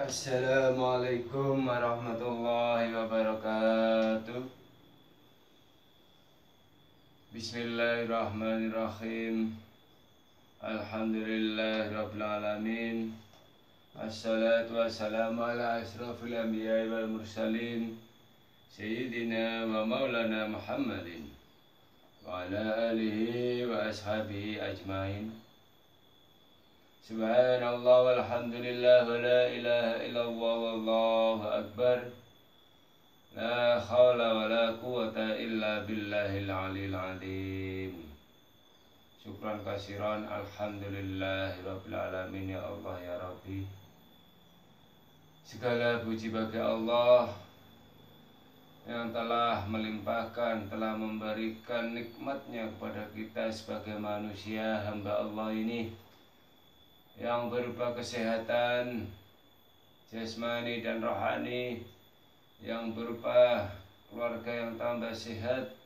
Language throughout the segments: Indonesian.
Assalamualaikum warahmatullahi wabarakatuh. Bismillahirrahmanirrahim. Alhamdulillahirabbil alamin. Assalatu wassalamu ala asrofil anbiya'i wal mursalin Sayyidina wa maulana Muhammadin wa ala alihi wa ashabihi ajmain. Subhanallah walhamdulillah wa la ilaha illallah wallahu akbar. La khawla wa la quwata illa billahil aliyil azim. Syukran kasiran, alhamdulillahi rabbil alamin, ya Allah ya Rabbi. Segala puji bagi Allah yang telah melimpahkan, telah memberikan nikmatnya kepada kita sebagai manusia hamba Allah ini, yang berupa kesehatan jasmani dan rohani, yang berupa keluarga yang tambah sehat,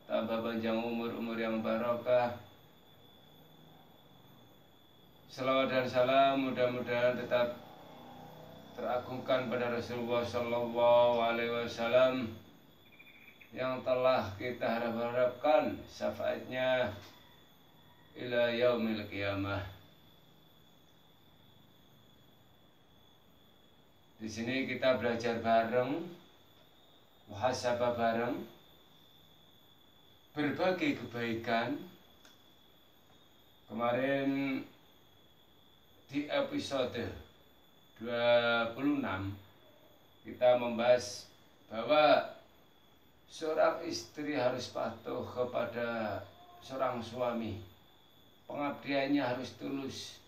tambah panjang umur yang barokah. Selawat dan salam mudah-mudahan tetap teragungkan pada Rasulullah Sallallahu Alaihi Wasallam yang telah kita harapkan syafaatnya ila yaumil qiyamah. Di sini kita belajar bareng, muhasabah bareng, berbagi kebaikan. Kemarin di episode 26 kita membahas bahwa seorang istri harus patuh kepada seorang suami. Pengabdiannya harus tulus.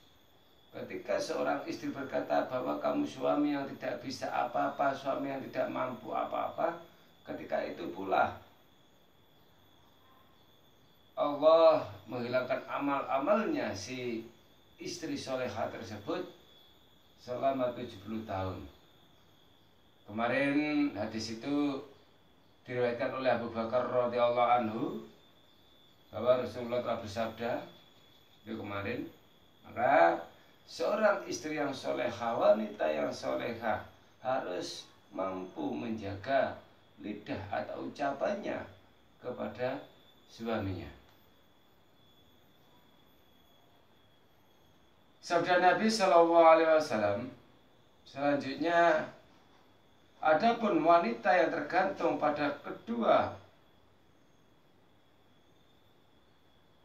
Ketika seorang istri berkata bahwa kamu suami yang tidak bisa apa-apa, suami yang tidak mampu apa-apa, ketika itu pula Allah menghilangkan amal-amalnya si istri solehah tersebut selama 70 tahun. Kemarin hadis itu diriwayatkan oleh Abu Bakar radhiyallahu anhu bahwa Rasulullah telah bersabda itu kemarin, maka seorang istri yang solehah, wanita yang solehah harus mampu menjaga lidah atau ucapannya kepada suaminya. Sabda Nabi Shallallahu Alaihi Wasallam selanjutnya, adapun wanita yang tergantung pada kedua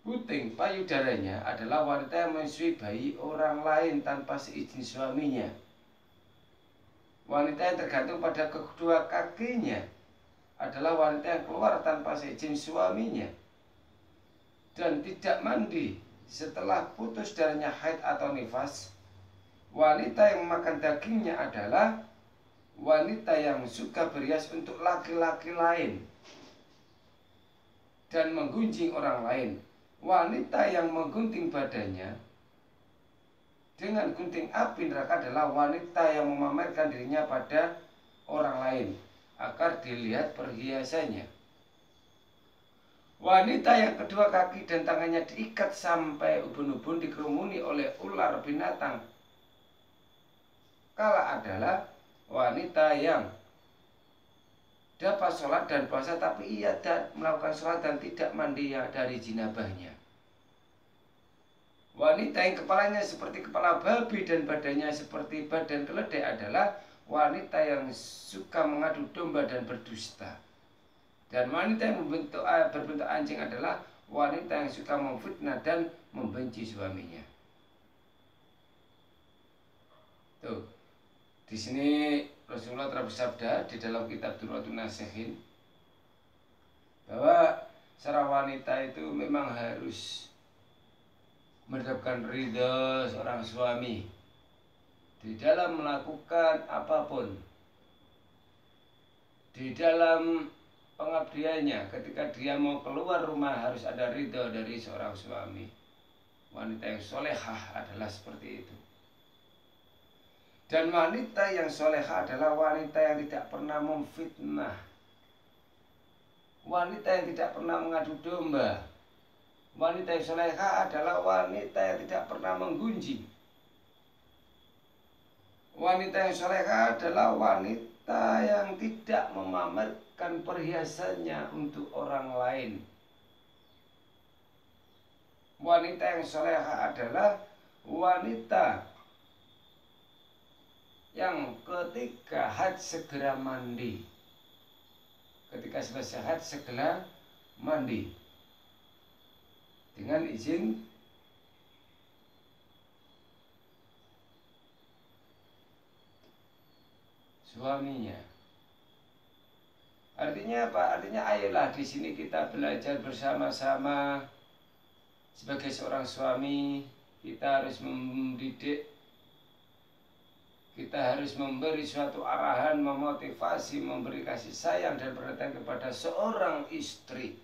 puting payudaranya adalah wanita yang menyusui bayi orang lain tanpa seizin suaminya. Wanita yang tergantung pada kedua kakinya adalah wanita yang keluar tanpa seizin suaminya dan tidak mandi setelah putus darinya haid atau nifas. Wanita yang memakan dagingnya adalah wanita yang suka berias untuk laki-laki lain dan menggunjing orang lain. Wanita yang menggunting badannya dengan gunting api neraka adalah wanita yang memamerkan dirinya pada orang lain agar dilihat perhiasannya. Wanita yang kedua kaki dan tangannya diikat sampai ubun-ubun dikerumuni oleh ular binatang kala adalah wanita yang dapat sholat dan puasa tapi ia melakukan sholat dan tidak mandi dari jinabahnya. Wanita yang kepalanya seperti kepala babi dan badannya seperti badan keledai adalah wanita yang suka mengadu domba dan berdusta. Dan wanita yang berbentuk anjing adalah wanita yang suka memfitnah dan membenci suaminya. Tuh, di sini Rasulullah telah bersabda di dalam kitab Durratun Nasihin bahwa seorang wanita itu memang harus mendapatkan ridha seorang suami di dalam melakukan apapun, di dalam pengabdiannya. Ketika dia mau keluar rumah harus ada ridha dari seorang suami. Wanita yang solehah adalah seperti itu. Dan wanita yang solehah adalah wanita yang tidak pernah memfitnah, wanita yang tidak pernah mengadu domba. Wanita yang solehah adalah wanita yang tidak pernah menggunjing. Wanita yang solehah adalah wanita yang tidak memamerkan perhiasannya untuk orang lain. Wanita yang solehah adalah wanita yang ketika haid segera mandi. Ketika selesai haid segera mandi dengan izin suaminya. Artinya apa? Artinya ayolah di sini kita belajar bersama-sama. Sebagai seorang suami, kita harus mendidik, kita harus memberi suatu arahan, memotivasi, memberi kasih sayang dan perhatian kepada seorang istri.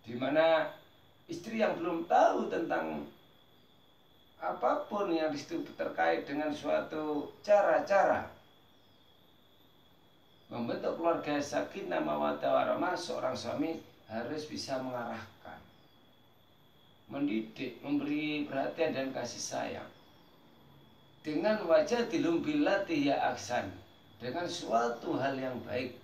Di mana istri yang belum tahu tentang apapun yang disitu terkait dengan suatu cara-cara membentuk keluarga sakinah mawaddah warahmah, seorang suami harus bisa mengarahkan, mendidik, memberi perhatian dan kasih sayang dengan wajah dilum billati ya aksan, dengan suatu hal yang baik,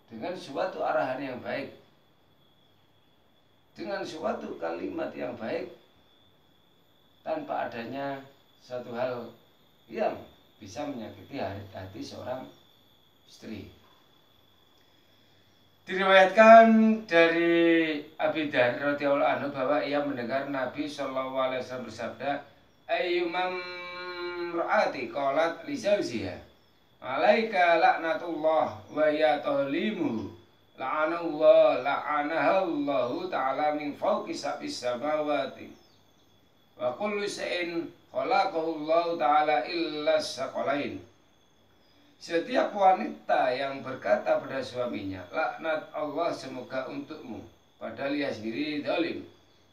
dengan suatu arahan yang baik, dengan suatu kalimat yang baik, tanpa adanya satu hal yang bisa menyakiti hati seorang istri. Diriwayatkan dari Abi Dzar radhiyallahu anhu bahwa ia mendengar Nabi sallallahu alaihi wasallam bersabda, ayyumam ra'ati qalat li zawjiha alaika laknatullah wa ya tahlimu la'anallahu la'anahallahu ta'ala min fawqi sab'is samawati wa kullu shay'in khalaqahullahu ta'ala illa saqalain. Setiap wanita yang berkata pada suaminya, laknat Allah semoga untukmu, padahal ia sendiri zalim,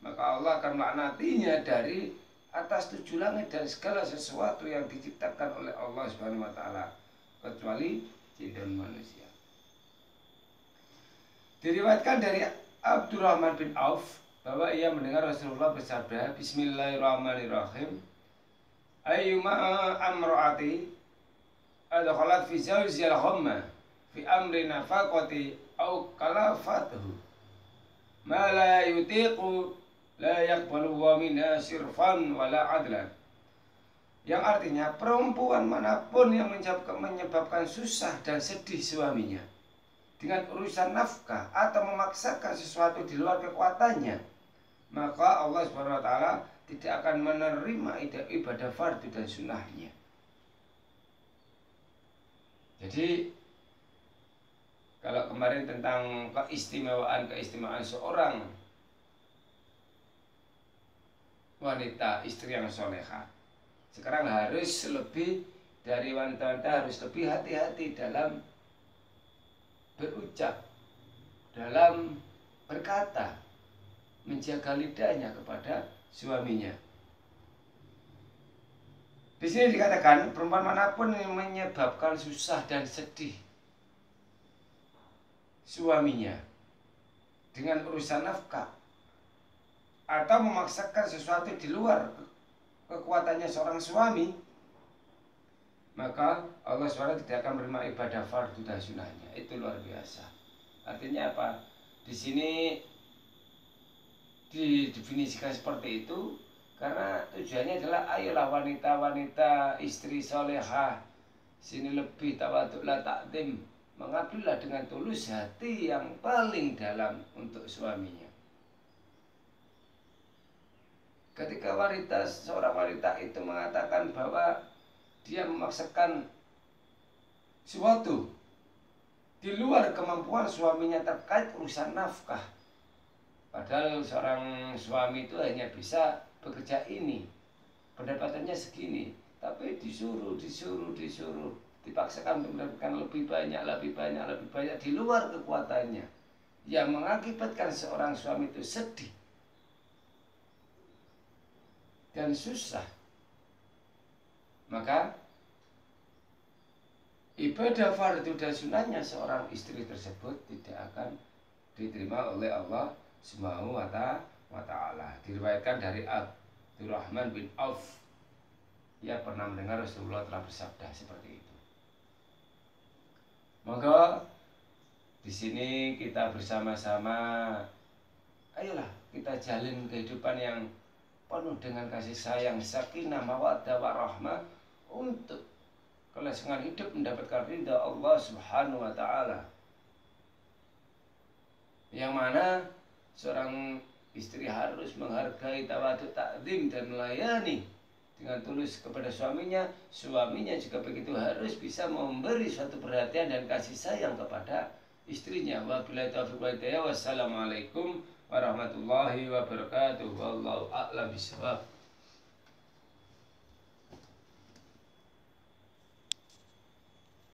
maka Allah akan melaknatinya dari atas 7 langit dan segala sesuatu yang diciptakan oleh Allah Subhanahu wa taala, kecuali jin dan manusia. Diriwayatkan dari Abdurrahman bin Auf bahwa ia mendengar Rasulullah bersabda, Bismillahirrahmanirrahim, ayyuma amro'ati adkhalat fi zawjil khamma fi amri nafaqati aw kalafatuhu ma la yutiqu la yaqbalu wa minha sirfan wala adlan. Yang artinya perempuan manapun yang menyebabkan susah dan sedih suaminya dengan urusan nafkah atau memaksakan sesuatu di luar kekuatannya, maka Allah Subhanahu wa taala tidak akan menerima ibadah fardu dan sunnahnya. Jadi kalau kemarin tentang keistimewaan seorang wanita istri yang solehah, sekarang harus lebih dari wanita-wanita, harus lebih hati-hati dalam berucap, dalam berkata, menjaga lidahnya kepada suaminya. Di sini dikatakan perempuan manapun yang menyebabkan susah dan sedih suaminya dengan urusan nafkah atau memaksakan sesuatu di luar kekuatannya seorang suami, maka Allah SWT tidak akan menerima ibadah fardu dan sunnahnya. Itu luar biasa. Artinya apa? Di sini didefinisikan seperti itu karena tujuannya adalah ayolah wanita-wanita istri solehah sini lebih tawaduklah takdim, mengabdilah dengan tulus hati yang paling dalam untuk suaminya. Ketika seorang wanita itu mengatakan bahwa dia memaksakan sesuatu di luar kemampuan suaminya terkait urusan nafkah, padahal seorang suami itu hanya bisa bekerja ini, pendapatannya segini, tapi disuruh, dipaksakan untuk mendapatkan lebih banyak di luar kekuatannya, yang mengakibatkan seorang suami itu sedih dan susah. Maka ibadah fardu dan sunnahnya seorang istri tersebut tidak akan diterima oleh Allah Subhanahu wa ta'ala. Diriwayatkan dari Abdurrahman bin Auf. Ia pernah mendengar Rasulullah telah bersabda seperti itu. Maka di sini kita bersama-sama, ayolah kita jalin kehidupan yang penuh dengan kasih sayang, sakinah, mawaddah, warahmah untuk kelangsungan hidup mendapatkan ridha Allah Subhanahu wa taala. Yang mana seorang istri harus menghargai, tawadu, takzim dan melayani dengan tulus kepada suaminya. Suaminya juga begitu, harus bisa memberi suatu perhatian dan kasih sayang kepada istrinya. Wabillahi taufiq wal hidayah. Wassalamualaikum warahmatullahi wabarakatuh. Wallahu a'lam bishawab.